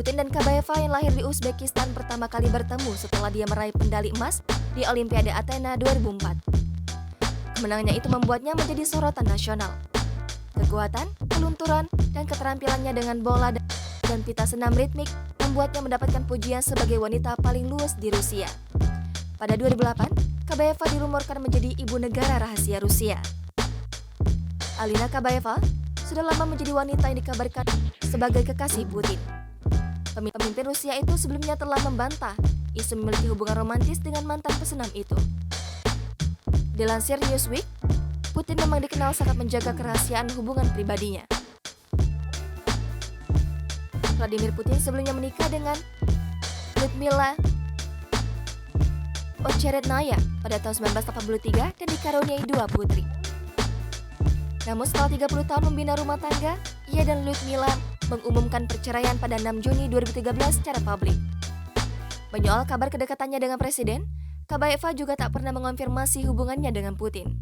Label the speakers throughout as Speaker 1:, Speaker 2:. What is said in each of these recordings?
Speaker 1: Putin dan Kabaeva yang lahir di Uzbekistan pertama kali bertemu setelah dia meraih medali emas di Olimpiade Athena 2004. Kemenangannya itu membuatnya menjadi sorotan nasional. Kekuatan, kelunturan, dan keterampilannya dengan bola dan pita senam ritmik membuatnya mendapatkan pujian sebagai wanita paling luas di Rusia. Pada 2008, Kabaeva dirumorkan menjadi ibu negara rahasia Rusia. Alina Kabaeva sudah lama menjadi wanita yang dikabarkan sebagai kekasih Putin. Pemimpin Rusia itu sebelumnya telah membantah isu memiliki hubungan romantis dengan mantan pesenam itu. Dilansir Newsweek, Putin memang dikenal sangat menjaga kerahasiaan hubungan pribadinya. Vladimir Putin sebelumnya menikah dengan Lyudmila Ocheretnaya pada tahun 1983 dan dikaruniai 2 putri. Namun setelah 30 tahun membina rumah tangga, ia dan Lyudmila mengumumkan perceraian pada 6 Juni 2013 secara publik. Menyoal kabar kedekatannya dengan Presiden, Kabaeva juga tak pernah mengonfirmasi hubungannya dengan Putin.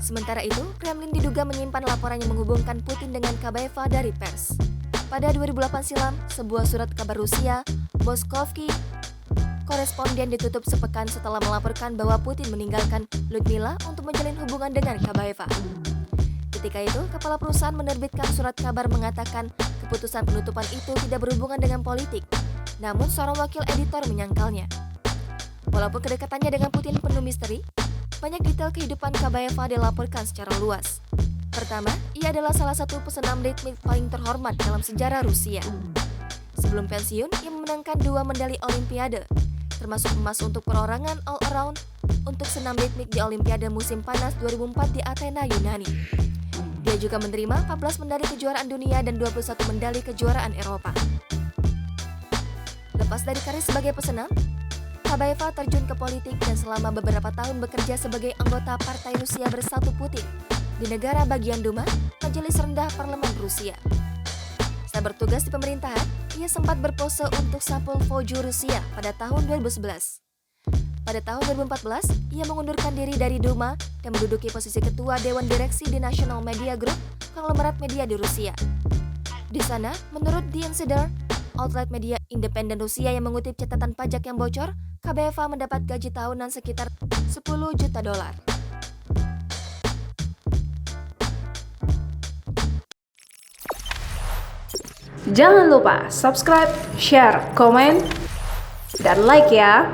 Speaker 1: Sementara itu, Kremlin diduga menyimpan laporan yang menghubungkan Putin dengan Kabaeva dari pers. Pada 2008 silam, sebuah surat kabar Rusia, Moskovsky Koresponden ditutup sepekan setelah melaporkan bahwa Putin meninggalkan Lyudmila untuk menjalin hubungan dengan Kabaeva. Ketika itu, kepala perusahaan menerbitkan surat kabar mengatakan keputusan penutupan itu tidak berhubungan dengan politik, namun seorang wakil editor menyangkalnya. Walaupun kedekatannya dengan Putin penuh misteri, banyak detail kehidupan Kabaeva dilaporkan secara luas. Pertama, ia adalah salah satu pesenam ritmik paling terhormat dalam sejarah Rusia. Sebelum pensiun, ia memenangkan 2 medali Olimpiade, termasuk emas untuk perorangan all-around untuk senam ritmik di Olimpiade musim panas 2004 di Athena, Yunani. Dia juga menerima 14 medali kejuaraan dunia dan 21 medali kejuaraan Eropa. Lepas dari karir sebagai pesenam, Kabaeva terjun ke politik dan selama beberapa tahun bekerja sebagai anggota Partai Rusia Bersatu Putin di negara bagian Duma, majelis rendah parlemen Rusia. Saat bertugas di pemerintahan, ia sempat berpose untuk sampul Voju Rusia pada tahun 2011. Pada tahun 2014, ia mengundurkan diri dari Duma dan menduduki posisi ketua Dewan Direksi di National Media Group, konglomerat media di Rusia. Di sana, menurut The Insider, outlet media independen Rusia yang mengutip catatan pajak yang bocor, Kabaeva mendapat gaji tahunan sekitar $10 juta.
Speaker 2: Jangan lupa subscribe, share, komen, dan like ya!